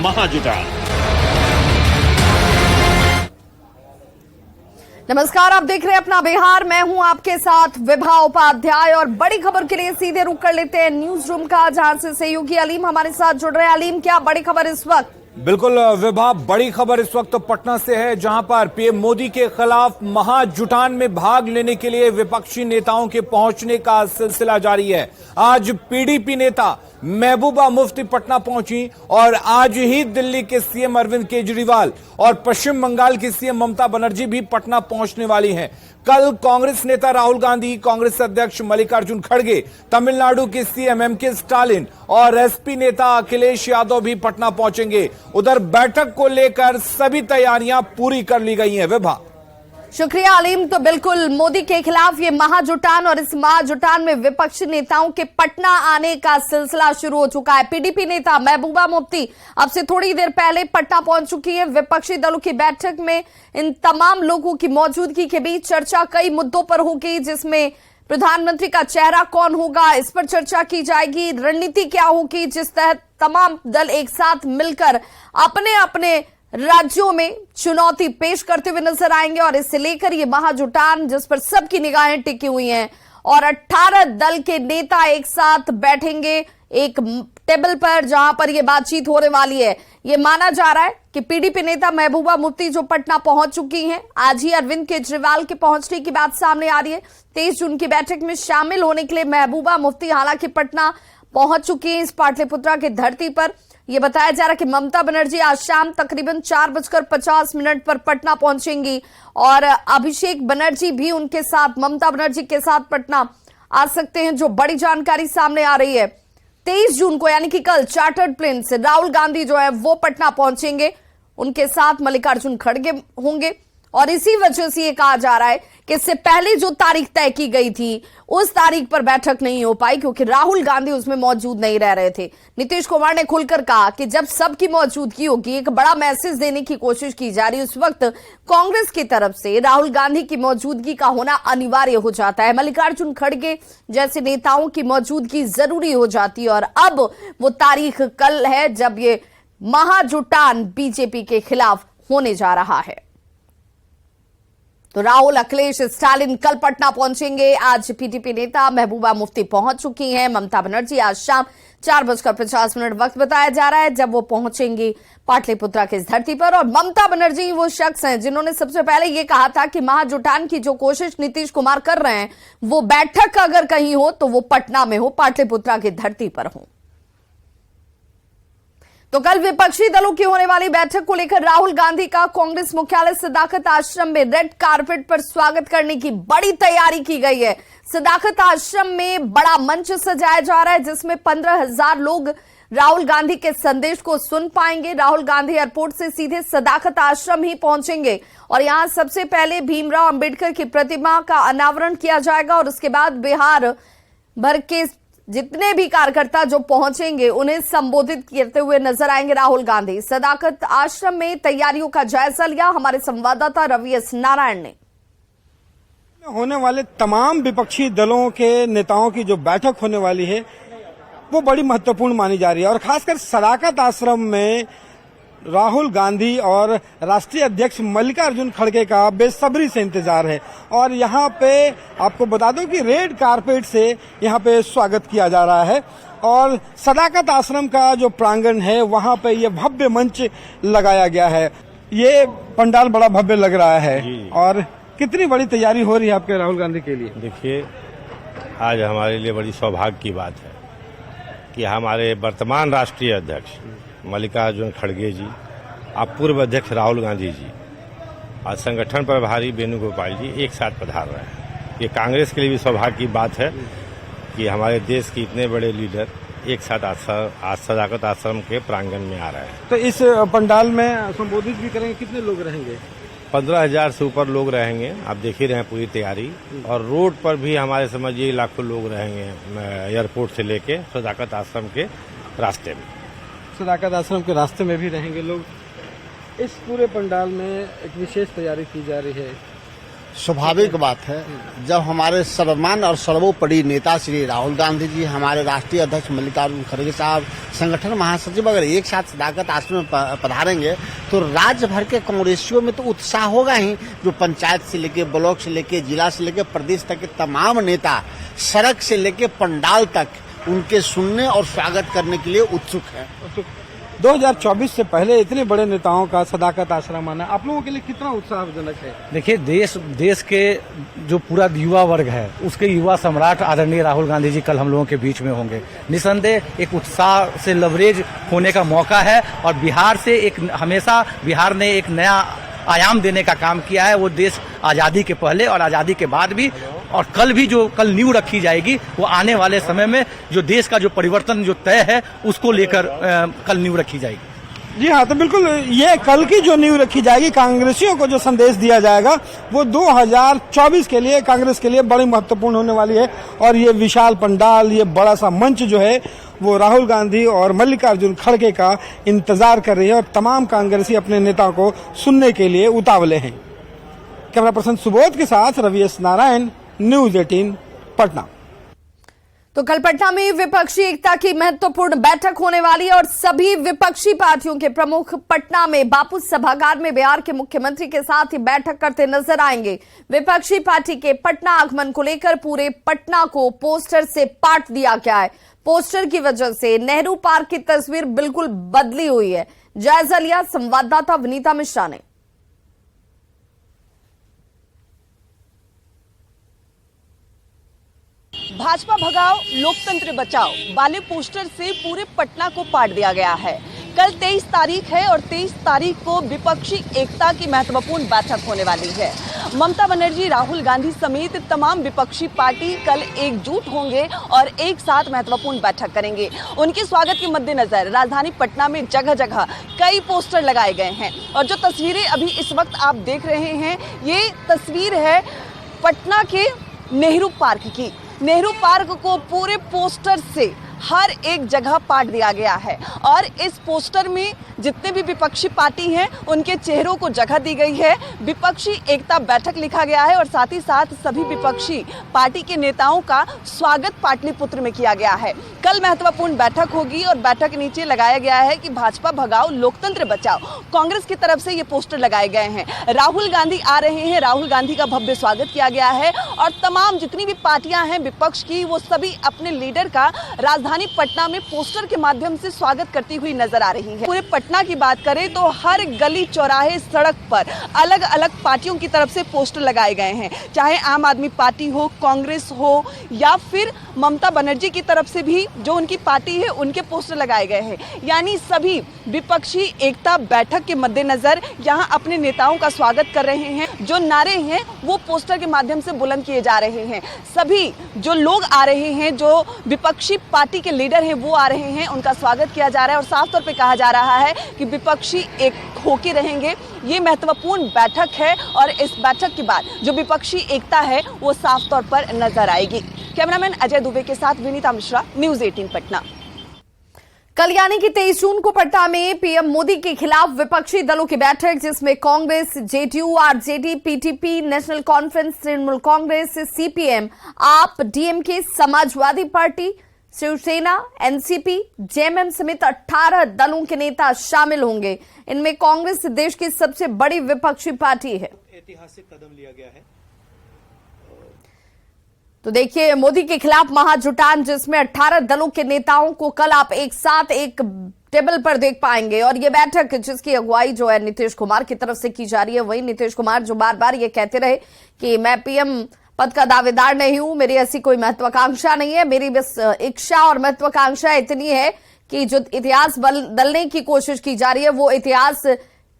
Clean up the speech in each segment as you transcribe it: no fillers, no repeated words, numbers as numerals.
महाजुटान। नमस्कार, आप देख रहे हैं अपना बिहार। मैं हूं आपके साथ विभा उपाध्याय और बड़ी खबर के लिए सीधे रुक कर लेते हैं न्यूज रूम का, जहां से सहयोगी अलीम हमारे साथ जुड़ रहे हैं। अलीम, क्या बड़ी खबर इस वक्त? बिल्कुल विभा, बड़ी खबर इस वक्त पटना से है, जहां पर पीएम मोदी के खिलाफ महाजुटान में भाग लेने के लिए विपक्षी नेताओं के पहुंचने का सिलसिला जारी है। आज पीडीपी नेता महबूबा मुफ्ती पटना पहुंची और आज ही दिल्ली के सीएम अरविंद केजरीवाल और पश्चिम बंगाल की सीएम ममता बनर्जी भी पटना पहुंचने वाली हैं। कल कांग्रेस नेता राहुल गांधी, कांग्रेस अध्यक्ष मल्लिकार्जुन खड़गे, तमिलनाडु के सीएम एमके स्टालिन और एसपी नेता अखिलेश यादव भी पटना पहुंचेंगे। उधर बैठक को लेकर सभी तैयारियां पूरी कर ली गई हैं। विभा, शुक्रिया अलीम। तो बिल्कुल मोदी के खिलाफ ये महाजुटान और इस महाजुटान में विपक्षी नेताओं के पटना आने का सिलसिला शुरू हो चुका है। पीडीपी नेता महबूबा मुफ्ती अब से थोड़ी देर पहले पटना पहुंच चुकी है। विपक्षी दलों की बैठक में इन तमाम लोगों की मौजूदगी के बीच चर्चा कई मुद्दों पर होगी, जिसमें प्रधानमंत्री का चेहरा कौन होगा, इस पर चर्चा की जाएगी। रणनीति क्या होगी, जिस तहत तमाम दल एक साथ मिलकर अपने अपने राज्यों में चुनौती पेश करते हुए नजर आएंगे। और इससे लेकर ये महाजुटान, जिस पर सबकी निगाहें टिकी हुई हैं, और 18 दल के नेता एक साथ बैठेंगे एक टेबल पर, जहां पर यह बातचीत होने वाली है। ये माना जा रहा है कि पीडीपी नेता महबूबा मुफ्ती जो पटना पहुंच चुकी हैं, आज ही अरविंद केजरीवाल के पहुंचने की बात सामने आ रही है। 23 जून की बैठक में शामिल होने के लिए महबूबा मुफ्ती हालांकि पटना पहुंच चुकी है। इस पाटलिपुत्रा की धरती पर यह बताया जा रहा है कि ममता बनर्जी आज शाम तकरीबन 4:50 पर पटना पहुंचेंगी और अभिषेक बनर्जी भी उनके साथ, ममता बनर्जी के साथ पटना आ सकते हैं। जो बड़ी जानकारी सामने आ रही है, 23 जून को यानी कि कल चार्टर्ड प्लेन से राहुल गांधी जो है वो पटना पहुंचेंगे, उनके साथ मल्लिकार्जुन खड़गे होंगे। और इसी वजह से ये कहा जा रहा है कि इससे पहले जो तारीख तय की गई थी उस तारीख पर बैठक नहीं हो पाई, क्योंकि राहुल गांधी उसमें मौजूद नहीं रह रहे थे। नीतीश कुमार ने खुलकर कहा कि जब सबकी मौजूदगी होगी, एक बड़ा मैसेज देने की कोशिश की जा रही है। उस वक्त कांग्रेस की तरफ से राहुल गांधी की मौजूदगी का होना अनिवार्य हो जाता है, मल्लिकार्जुन खड़गे जैसे नेताओं की मौजूदगी जरूरी हो जाती है। और अब वो तारीख कल है जब ये महाजुटान बीजेपी के खिलाफ होने जा रहा है। तो राहुल, अखिलेश, स्टालिन कल पटना पहुंचेंगे। आज पीडीपी नेता महबूबा मुफ्ती पहुंच चुकी हैं। ममता बनर्जी आज शाम 4:50 वक्त बताया जा रहा है जब वो पहुंचेंगी पाटलिपुत्रा की इस धरती पर। और ममता बनर्जी वो शख्स हैं जिन्होंने सबसे पहले ये कहा था कि महाजुटान की जो कोशिश नीतीश कुमार कर रहे हैं, वो बैठक अगर कहीं हो तो वो पटना में हो, पाटलिपुत्रा की धरती पर हो। तो कल विपक्षी दलों की होने वाली बैठक को लेकर राहुल गांधी का कांग्रेस मुख्यालय सदाकत आश्रम में रेड कारपेट पर स्वागत करने की बड़ी तैयारी की गई है। सदाकत आश्रम में बड़ा मंच सजाया जा रहा है, जिसमें 15,000 लोग राहुल गांधी के संदेश को सुन पाएंगे। राहुल गांधी एयरपोर्ट से सीधे सदाकत आश्रम ही पहुंचेंगे और यहां सबसे पहले भीमराव अंबेडकर की प्रतिमा का अनावरण किया जाएगा और उसके बाद बिहार भर के जितने भी कार्यकर्ता जो पहुंचेंगे उन्हें संबोधित करते हुए नजर आएंगे राहुल गांधी। सदाकत आश्रम में तैयारियों का जायजा लिया हमारे संवाददाता रवि एस नारायण ने। होने वाले तमाम विपक्षी दलों के नेताओं की जो बैठक होने वाली है वो बड़ी महत्वपूर्ण मानी जा रही है और खासकर सदाकत आश्रम में राहुल गांधी और राष्ट्रीय अध्यक्ष मल्लिकार्जुन खड़गे का बेसब्री से इंतजार है। और यहाँ पे आपको बता दूं कि रेड कारपेट से यहाँ पे स्वागत किया जा रहा है और सदाकत आश्रम का जो प्रांगण है वहाँ पे ये भव्य मंच लगाया गया है। ये पंडाल बड़ा भव्य लग रहा है और कितनी बड़ी तैयारी हो रही है आपके राहुल गांधी के लिए? देखिए, आज हमारे लिए बड़ी सौभाग्य की बात है कि हमारे वर्तमान राष्ट्रीय अध्यक्ष मल्लिकार्जुन खड़गे जी, अब पूर्व अध्यक्ष राहुल गांधी जी और संगठन प्रभारी वेणुगोपाल जी एक साथ पधार रहे हैं। ये कांग्रेस के लिए भी सौभाग्य की बात है कि हमारे देश के इतने बड़े लीडर एक साथ आज सदाकत आश्रम के प्रांगण में आ रहे हैं। तो इस पंडाल में संबोधित भी करेंगे, कितने लोग रहेंगे? 15,000 से ऊपर लोग रहेंगे। आप देख ही रहे हैं पूरी तैयारी। और रोड पर भी हमारे समझिए लाखों लोग रहेंगे, एयरपोर्ट से लेके सदाकत आश्रम के रास्ते में। सदाकत आश्रम के रास्ते में भी रहेंगे लोग। इस पूरे पंडाल में एक विशेष तैयारी की जा रही है। स्वाभाविक बात है। जब हमारे सर्वमान्य और सर्वोपरि नेता श्री राहुल गांधी जी, हमारे राष्ट्रीय अध्यक्ष मल्लिकार्जुन खड़गे साहब, संगठन महासचिव अगर एक साथ सदाकत आश्रम में पधारेंगे तो राज्य भर के कांग्रेसियों में तो उत्साह होगा ही। जो पंचायत से लेके ब्लॉक से लेके जिला से लेके प्रदेश तक के तमाम नेता सड़क से लेके पंडाल तक उनके सुनने और स्वागत करने के लिए उत्सुक है। 2024 से पहले इतने बड़े नेताओं का सदाकत आश्रम आना आप लोगों के लिए कितना उत्साहजनक है? देखिए, देश के जो पूरा युवा वर्ग है उसके युवा सम्राट आदरणीय राहुल गांधी जी कल हम लोगों के बीच में होंगे। निसंदेह एक उत्साह से लवरेज होने का मौका है और बिहार से हमेशा बिहार ने एक नया आयाम देने का काम किया है। वो देश आज़ादी के पहले और आज़ादी के बाद भी और कल भी जो कल नींव रखी जाएगी वो आने वाले समय में जो देश का जो परिवर्तन जो तय है उसको लेकर कल नींव रखी जाएगी। जी हाँ, तो बिल्कुल ये कल की जो नींव रखी जाएगी, कांग्रेसियों को जो संदेश दिया जाएगा वो 2024 के लिए कांग्रेस के लिए बड़ी महत्वपूर्ण होने वाली है। और ये विशाल पंडाल, ये बड़ा सा मंच जो है वो राहुल गांधी और मल्लिकार्जुन खड़गे का इंतजार कर रही है और तमाम कांग्रेसी अपने नेता को सुनने के लिए उतावले हैं। कैमरा पर्सन सुबोध के साथ रवि एस नारायण, न्यूज 18 पटना। तो कल पटना में विपक्षी एकता की महत्वपूर्ण बैठक होने वाली है और सभी विपक्षी पार्टियों के प्रमुख पटना में बापू सभागार में बिहार के मुख्यमंत्री के साथ ही बैठक करते नजर आएंगे। विपक्षी पार्टी के पटना आगमन को लेकर पूरे पटना को पोस्टर से पाट दिया गया है। पोस्टर की वजह से नेहरू पार्क की तस्वीर बिल्कुल बदली हुई है। जायजा लिया संवाददाता विनीता मिश्रा ने। भाजपा भगाओ लोकतंत्र बचाओ वाले पोस्टर से पूरे पटना को पाट दिया गया है। कल 23 तारीख है और 23 तारीख को विपक्षी एकता की महत्वपूर्ण बैठक होने वाली है। ममता बनर्जी, राहुल गांधी समेत तमाम विपक्षी पार्टी कल एकजुट होंगे और एक साथ महत्वपूर्ण बैठक करेंगे। उनके स्वागत के मद्देनजर राजधानी पटना में जगह जगह कई पोस्टर लगाए गए हैं और जो तस्वीरें अभी इस वक्त आप देख रहे हैं ये तस्वीर है पटना के नेहरू पार्क की। नेहरू पार्क को पूरे पोस्टर से हर एक जगह पाट दिया गया है और इस पोस्टर में जितने भी विपक्षी पार्टी हैं उनके चेहरों को जगह दी गई है। विपक्षी एकता बैठक लिखा गया है और साथ ही साथ सभी विपक्षी पार्टी के नेताओं का स्वागत पाटलिपुत्र में किया गया है। कल महत्वपूर्ण बैठक होगी और बैठक के नीचे लगाया गया है कि भाजपा भगाओ लोकतंत्र बचाओ। कांग्रेस की तरफ से ये पोस्टर लगाए गए हैं। राहुल गांधी आ रहे हैं, राहुल गांधी का भव्य स्वागत किया गया है और तमाम जितनी भी पार्टियां हैं विपक्ष की वो सभी अपने लीडर का राजधानी पटना में पोस्टर के माध्यम से स्वागत करती हुई नजर आ रही है। पूरे पटना की बात करें तो हर गली चौराहे सड़क पर अलग अलग पार्टियों की तरफ से पोस्टर लगाए गए हैं, चाहे आम आदमी पार्टी हो, कांग्रेस हो या फिर ममता बनर्जी की तरफ से भी जो उनकी पार्टी है उनके पोस्टर लगाए गए हैं। यानी सभी विपक्षी एकता बैठक के मद्देनजर यहाँ अपने नेताओं का स्वागत कर रहे हैं। जो नारे हैं वो पोस्टर के माध्यम से बुलंद किए जा रहे हैं। सभी जो लोग आ रहे हैं, जो विपक्षी पार्टी के लीडर हैं वो आ रहे हैं, उनका स्वागत किया जा रहा है और साफ तौर पे कहा जा रहा है कि विपक्षी एक होके रहेंगे। ये महत्वपूर्ण बैठक है और इस बैठक के बाद जो विपक्षी एकता है वो साफ तौर पर नजर आएगी। कैमरामैन अजय दुबे के साथ विनीता मिश्रा, न्यूज 18 पटना। कल यानी कि 23 जून को पटना में पीएम मोदी के खिलाफ विपक्षी दलों की बैठक, जिसमें कांग्रेस, जेडीयू, आरजेडी, पीटीपी, नेशनल कॉन्फ्रेंस, तृणमूल कांग्रेस, सीपीएम, आप, डीएमके, समाजवादी पार्टी, शिवसेना, एनसीपी, जेएमएम समेत 18 दलों के नेता शामिल होंगे। इनमें कांग्रेस देश की सबसे बड़ी विपक्षी पार्टी है। ऐतिहासिक कदम लिया गया है। तो देखिए, मोदी के खिलाफ महाजुटान, जिसमें 18 दलों के नेताओं को कल आप एक साथ एक टेबल पर देख पाएंगे। और ये बैठक जिसकी अगुवाई जो है नीतीश कुमार की तरफ से की जा रही है, वही नीतीश कुमार जो बार बार ये कहते रहे कि मैं पीएम पद का दावेदार नहीं हूं, मेरी ऐसी कोई महत्वाकांक्षा नहीं है, मेरी बस इच्छा और महत्वाकांक्षा इतनी है कि जो इतिहास बदलने की कोशिश की जा रही है वो इतिहास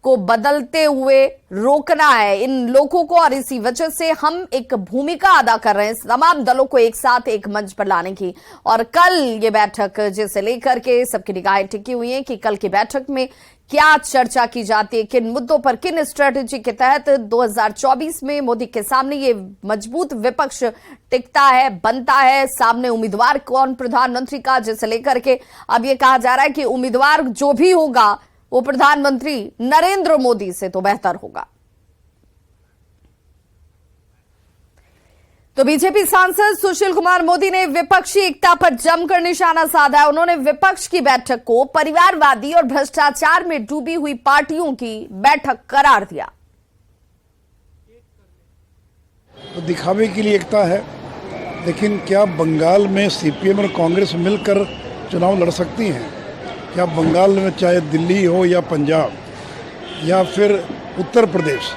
को बदलते हुए रोकना है इन लोगों को। और इसी वजह से हम एक भूमिका अदा कर रहे हैं तमाम दलों को एक साथ एक मंच पर लाने की। और कल ये बैठक जिसे लेकर के सबकी निगाहें टिकी हुई हैं कि कल की बैठक में क्या चर्चा की जाती है, किन मुद्दों पर, किन स्ट्रेटेजी के तहत 2024 में मोदी के सामने ये मजबूत विपक्ष टिकता है, बनता है, सामने उम्मीदवार कौन प्रधानमंत्री का, जिसे लेकर के अब ये कहा जा रहा है कि उम्मीदवार जो भी होगा वो प्रधानमंत्री नरेंद्र मोदी से तो बेहतर होगा। तो बीजेपी सांसद सुशील कुमार मोदी ने विपक्षी एकता पर जमकर निशाना साधा। उन्होंने विपक्ष की बैठक को परिवारवादी और भ्रष्टाचार में डूबी हुई पार्टियों की बैठक करार दिया। तो दिखावे के लिए एकता है, लेकिन क्या बंगाल में सीपीएम और कांग्रेस मिलकर चुनाव लड़ सकती हैं? क्या बंगाल में चाहे दिल्ली हो या पंजाब या फिर उत्तर प्रदेश,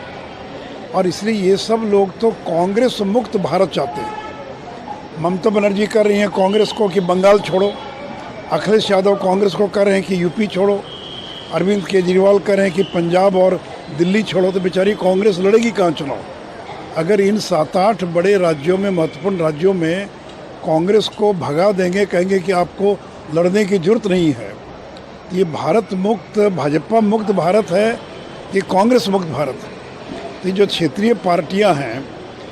और इसलिए ये सब लोग तो कांग्रेस मुक्त भारत चाहते हैं। ममता बनर्जी कर रही हैं कांग्रेस को कि बंगाल छोड़ो, अखिलेश यादव कांग्रेस को कर रहे हैं कि यूपी छोड़ो, अरविंद केजरीवाल कर रहे हैं कि पंजाब और दिल्ली छोड़ो। तो बेचारी कांग्रेस लड़ेगी कहाँ चुनाव? अगर इन 7-8 बड़े राज्यों में, महत्वपूर्ण राज्यों में कांग्रेस को भगा देंगे, कहेंगे कि आपको लड़ने की जरूरत नहीं है, ये भारत मुक्त, भाजपा मुक्त भारत है, ये कांग्रेस मुक्त भारत है। तो जो क्षेत्रीय पार्टियां हैं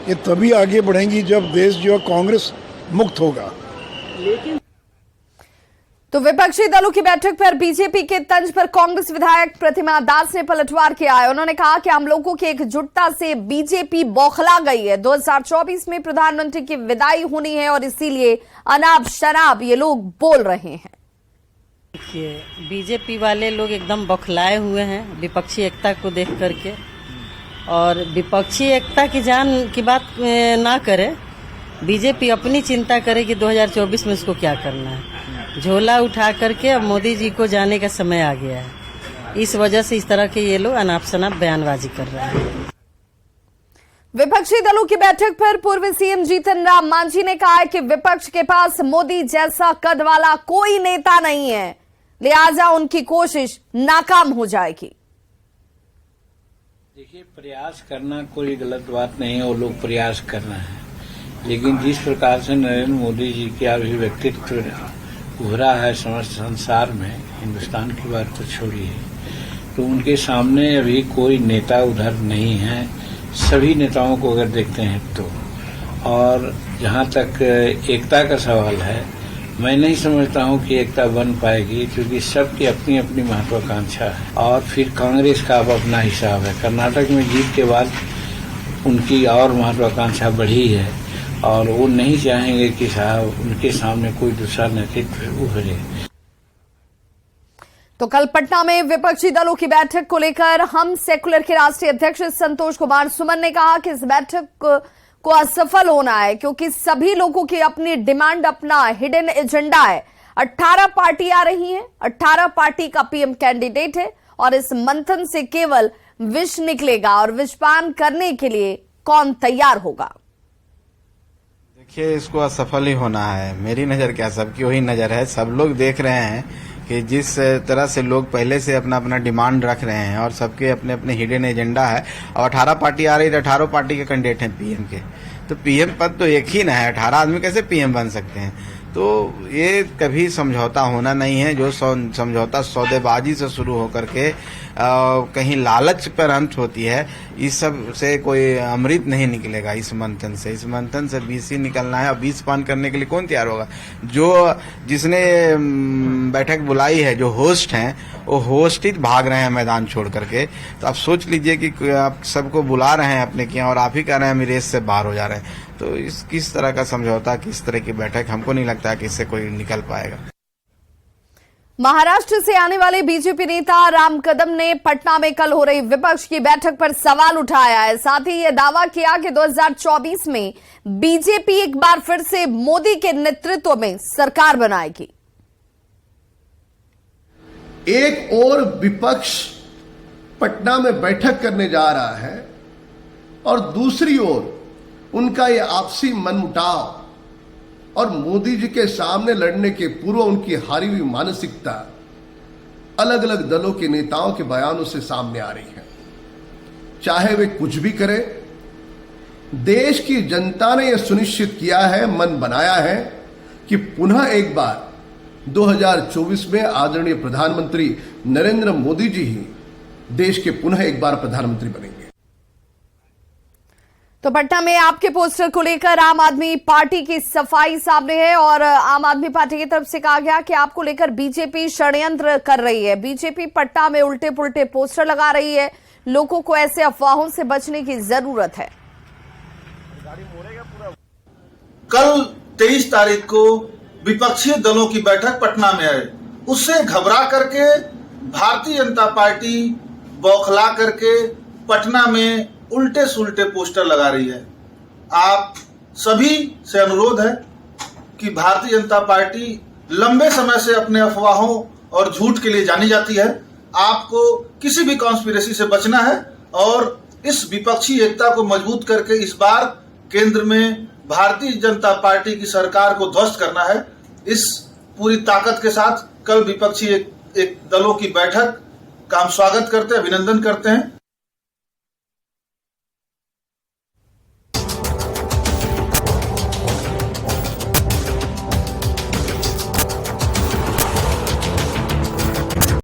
ये तभी आगे बढ़ेंगी जब देश जो कांग्रेस मुक्त होगा। तो विपक्षी दलों की बैठक पर बीजेपी के तंज पर कांग्रेस विधायक प्रतिमा दास ने पलटवार किया है। उन्होंने कहा कि हम लोगों की एकजुटता से बीजेपी बौखला गई है। 2024 में प्रधानमंत्री की विदाई होनी है और इसीलिए अनाप शनाप ये लोग बोल रहे हैं। देखिए, बीजेपी वाले लोग एकदम बौखलाए हुए हैं विपक्षी एकता को देख करके, और विपक्षी एकता की जान की बात ना करे, बीजेपी अपनी चिंता करे कि 2024 में उसको क्या करना है। झोला उठा करके अब मोदी जी को जाने का समय आ गया है। इस वजह से इस तरह के ये लोग अनाप शनाप बयानबाजी कर रहे हैं। विपक्षी दलों की बैठक पर पूर्व सीएम जीतन राम मांझी ने कहा है कि विपक्ष के पास मोदी जैसा कद वाला कोई नेता नहीं है, लिहाजा उनकी कोशिश नाकाम हो जाएगी। देखिए, प्रयास करना कोई गलत बात नहीं है, वो लोग प्रयास कर रहे हैं, लेकिन जिस प्रकार से नरेंद्र मोदी जी का व्यक्तित्व उभरा है समस्त संसार में, हिंदुस्तान की बात तो छोड़िए, तो उनके सामने अभी कोई नेता उधर नहीं है। सभी नेताओं को अगर देखते हैं तो, और जहां तक एकता का सवाल है, मैं नहीं समझता हूं कि एकता बन पाएगी, क्योंकि सबकी अपनी अपनी महत्वाकांक्षा है। और फिर कांग्रेस का अब अपना हिसाब है। कर्नाटक में जीत के बाद उनकी और महत्वाकांक्षा बढ़ी है, और वो नहीं चाहेंगे कि साहब उनके सामने कोई दूसरा नेतृत्व उभरे। तो कल पटना में विपक्षी दलों की बैठक को लेकर हम सेकुलर के राष्ट्रीय अध्यक्ष संतोष कुमार सुमन ने कहा कि इस बैठक को असफल होना है, क्योंकि सभी लोगों की अपनी डिमांड, अपना हिडन एजेंडा है। 18 पार्टी आ रही हैं, 18 पार्टी का पीएम कैंडिडेट है, और इस मंथन से केवल विष निकलेगा, और विषपान करने के लिए कौन तैयार होगा? देखिए, इसको असफल ही होना है। मेरी नजर क्या, सबकी वही नजर है। सब लोग देख रहे हैं कि जिस तरह से लोग पहले से अपना अपना डिमांड रख रहे हैं, और सबके अपने अपने हिडन एजेंडा है, और 18 पार्टी आ रही है, 18 पार्टी के कैंडिडेट हैं पीएम के। तो पीएम पद तो एक ही ना है, 18 आदमी कैसे पीएम बन सकते हैं? तो ये कभी समझौता होना नहीं है। जो समझौता सौदेबाजी से शुरू होकर के कहीं लालच पर अंत होती है, इस सब से कोई अमृत नहीं निकलेगा। इस मंथन से बीस ही निकलना है, और बीस पान करने के लिए कौन तैयार होगा? जिसने बैठक बुलाई है, जो होस्ट हैं, वो होस्ट ही भाग रहे हैं मैदान छोड़ करके। तो आप सोच लीजिए कि आप सबको बुला रहे हैं अपने के यहाँ, और आप ही कह रहे हैं हम रेस से बाहर हो जा रहे हैं। तो किस तरह का समझौता, किस तरह की बैठक, हमको नहीं लगता कि इससे कोई निकल पाएगा। महाराष्ट्र से आने वाले बीजेपी नेता राम कदम ने पटना में कल हो रही विपक्ष की बैठक पर सवाल उठाया है। साथ ही यह दावा किया कि 2024 में बीजेपी एक बार फिर से मोदी के नेतृत्व में सरकार बनाएगी। एक और विपक्ष पटना में बैठक करने जा रहा है, और दूसरी ओर उनका ये आपसी मनमुटाव और मोदी जी के सामने लड़ने के पूर्व उनकी हारी हुई मानसिकता अलग अलग दलों के नेताओं के बयानों से सामने आ रही है। चाहे वे कुछ भी करें, देश की जनता ने यह सुनिश्चित किया है, मन बनाया है कि पुनः एक बार 2024 में आदरणीय प्रधानमंत्री नरेंद्र मोदी जी ही देश के पुनः एक बार प्रधानमंत्री बनेंगे। तो पटना में आपके पोस्टर को लेकर आम आदमी पार्टी की सफाई सामने है, और आम आदमी पार्टी की तरफ से कहा गया कि आपको लेकर बीजेपी षड्यंत्र कर रही है। बीजेपी पटना में उल्टे पुल्टे पोस्टर लगा रही है। लोगों को ऐसे अफवाहों से बचने की जरूरत है। कल 23 तारीख को विपक्षी दलों की बैठक पटना में है, उससे घबरा करके भारतीय जनता पार्टी बौखला करके पटना में उल्टे सुल्टे पोस्टर लगा रही है। आप सभी से अनुरोध है कि भारतीय जनता पार्टी लंबे समय से अपने अफवाहों और झूठ के लिए जानी जाती है। आपको किसी भी कॉन्स्पिरेसी से बचना है और इस विपक्षी एकता को मजबूत करके इस बार केंद्र में भारतीय जनता पार्टी की सरकार को ध्वस्त करना है। इस पूरी ताकत के साथ कल विपक्षी एक दलों की बैठक का हम स्वागत करते हैं, अभिनंदन करते हैं।